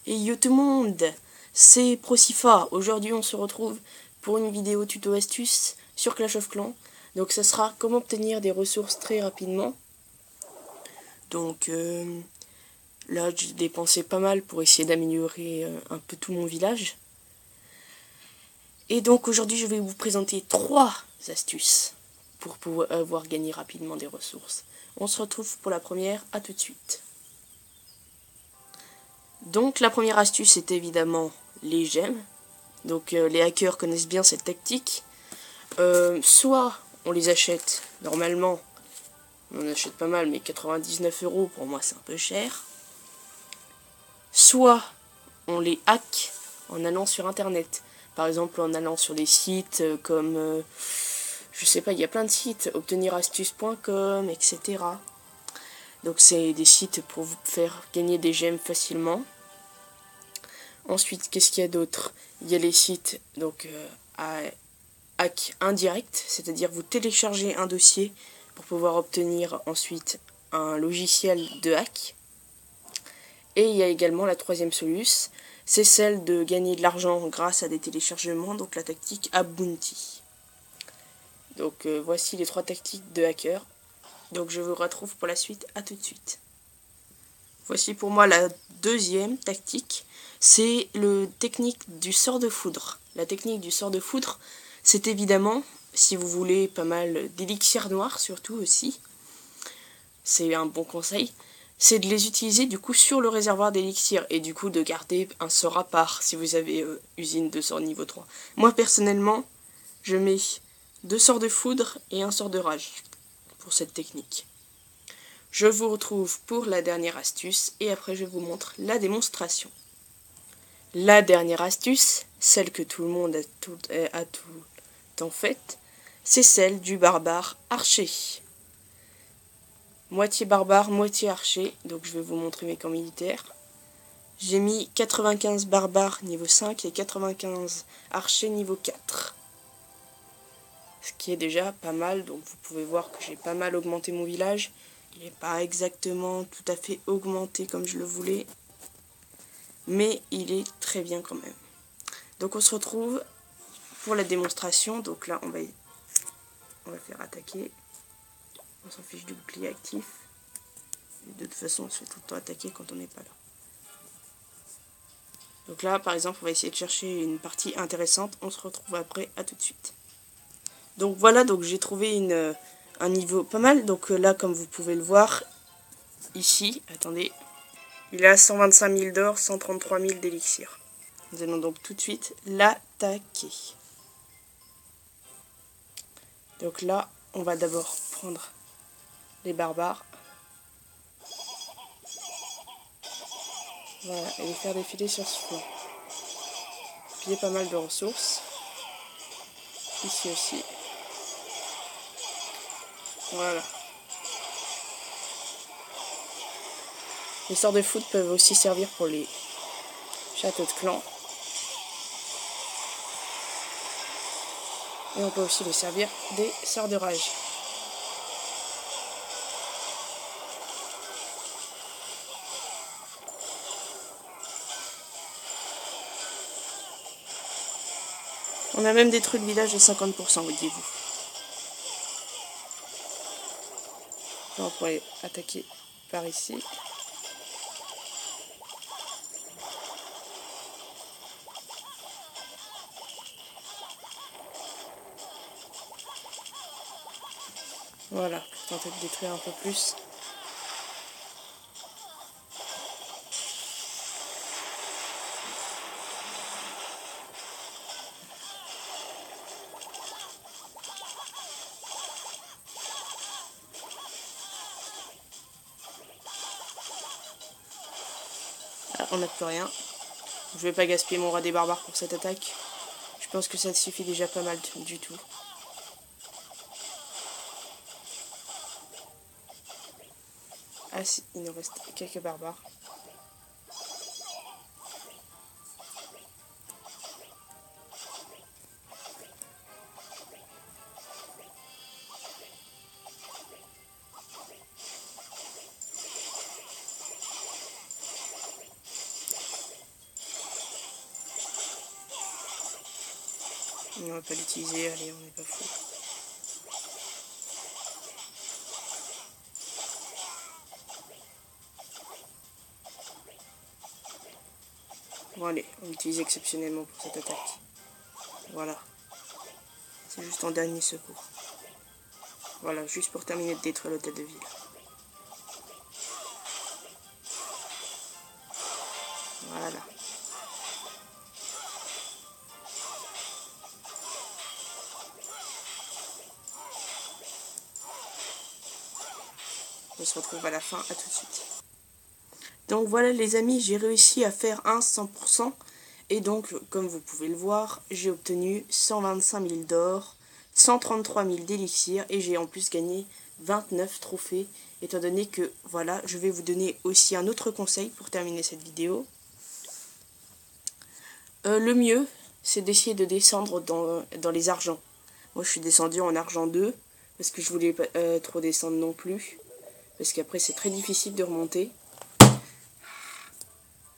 Et yo tout le monde, c'est Procifa. Aujourd'hui on se retrouve pour une vidéo tuto astuce sur Clash of Clans. Donc ça sera comment obtenir des ressources très rapidement. Donc là j'ai dépensé pas mal pour essayer d'améliorer un peu tout mon village. Et donc aujourd'hui je vais vous présenter 3 astuces pour pouvoir gagner rapidement des ressources. On se retrouve pour la première, à tout de suite. Donc la première astuce est évidemment les gemmes. Donc les hackers connaissent bien cette tactique. Soit on les achète normalement, on en achète pas mal, mais 99 € pour moi c'est un peu cher. Soit on les hack en allant sur internet. Par exemple en allant sur des sites comme, je sais pas, il y a plein de sites, obtenirastuce.com, etc. Donc c'est des sites pour vous faire gagner des gemmes facilement. Ensuite, qu'est-ce qu'il y a d'autre? Il y a les sites donc à hack indirect, c'est-à-dire vous téléchargez un dossier pour pouvoir obtenir ensuite un logiciel de hack. Et il y a également la troisième solution, c'est celle de gagner de l'argent grâce à des téléchargements, donc la tactique à bounty. Donc voici les 3 tactiques de hacker. Donc je vous retrouve pour la suite, à tout de suite. Voici pour moi la deuxième tactique, c'est la technique du sort de foudre. La technique du sort de foudre, c'est évidemment, si vous voulez pas mal d'élixir noirs surtout aussi, c'est un bon conseil, c'est de les utiliser du coup sur le réservoir d'élixir et du coup de garder un sort à part si vous avez usine de sort niveau 3. Moi personnellement, je mets 2 sorts de foudre et un sort de rage pour cette technique. Je vous retrouve pour la dernière astuce et après je vous montre la démonstration. La dernière astuce, celle que tout le monde a tout le temps faite, c'est celle du barbare archer. Moitié barbare, moitié archer, donc je vais vous montrer mes camps militaires. J'ai mis 95 barbares niveau 5 et 95 archers niveau 4. Ce qui est déjà pas mal, donc vous pouvez voir que j'ai pas mal augmenté mon village. Il n'est pas exactement tout à fait augmenté comme je le voulais, mais il est très bien quand même. Donc on se retrouve pour la démonstration. Donc là on va faire attaquer. On s'en fiche du bouclier actif. Et de toute façon on se fait tout le temps attaquer quand on n'est pas là. Donc là par exemple on va essayer de chercher une partie intéressante. On se retrouve après, à tout de suite. Donc voilà, donc j'ai trouvé un niveau pas mal. Donc là comme vous pouvez le voir ici, attendez, il a 125 000 d'or, 133 000 d'élixir. Nous allons donc tout de suite l'attaquer. Donc là, on va d'abord prendre les barbares. Voilà, et les faire défiler sur ce flanc. Piller pas mal de ressources. Ici aussi. Voilà. Les sorts de foot peuvent aussi servir pour les châteaux de clan. Et on peut aussi les servir des sorts de rage. On a même détruit le village de 50%, voyez-vous. On pourrait attaquer par ici. Voilà, pour tenter de détruire un peu plus. Ah, on n'a plus rien. Je vais pas gaspiller mon roi des barbares pour cette attaque. Je pense que ça suffit déjà pas mal du tout. Ah si, il nous reste quelques barbares. On va pas l'utiliser, allez, on n'est pas fou. Bon allez, on l'utilise exceptionnellement pour cette attaque. Voilà. C'est juste en dernier secours. Voilà, juste pour terminer de détruire l'hôtel de ville. Voilà. On se retrouve à la fin, à tout de suite. Donc voilà les amis, j'ai réussi à faire un 100%. Et donc, comme vous pouvez le voir, j'ai obtenu 125 000 d'or, 133 000 d'élixir et j'ai en plus gagné 29 trophées. Étant donné que, voilà, je vais vous donner aussi un autre conseil pour terminer cette vidéo. Le mieux, c'est d'essayer de descendre dans les argents. Moi, je suis descendu en argent 2, parce que je voulais pas trop descendre non plus. Parce qu'après, c'est très difficile de remonter.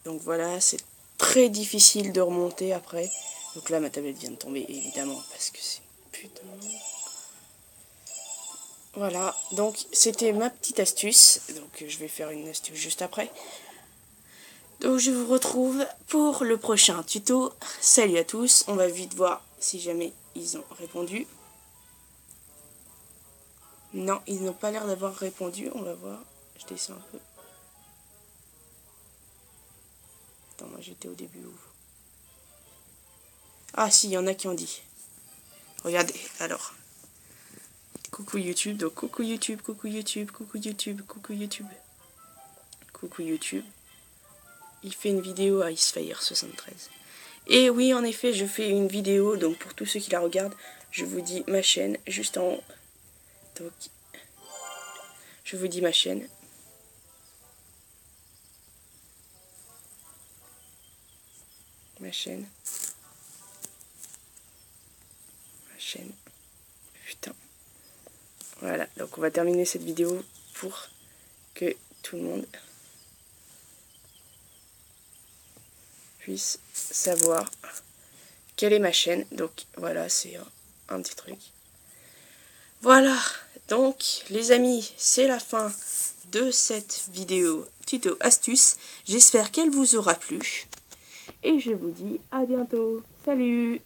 Donc voilà, c'est très difficile de remonter après. Donc là, ma tablette vient de tomber, évidemment, parce que c'est... Putain... Voilà, donc c'était ma petite astuce. Donc je vais faire une astuce juste après. Donc je vous retrouve pour le prochain tuto. Salut à tous, on va vite voir si jamais ils ont répondu. Non, ils n'ont pas l'air d'avoir répondu, on va voir. Je descends un peu. Attends, moi j'étais au début où? Ah si, il y en a qui ont dit. Regardez, alors. Coucou YouTube, donc coucou YouTube, coucou YouTube, coucou YouTube, coucou YouTube. Coucou YouTube. Il fait une vidéo à Icefire73. Et oui, en effet, je fais une vidéo, donc pour tous ceux qui la regardent, je vous dis ma chaîne, juste en haut. Donc, je vous dis ma chaîne. Ma chaîne. Ma chaîne. Putain. Voilà, donc on va terminer cette vidéo pour que tout le monde puisse savoir quelle est ma chaîne. Donc voilà, c'est un petit truc. Voilà, donc les amis, c'est la fin de cette vidéo tuto astuce. J'espère qu'elle vous aura plu. Et je vous dis à bientôt. Salut!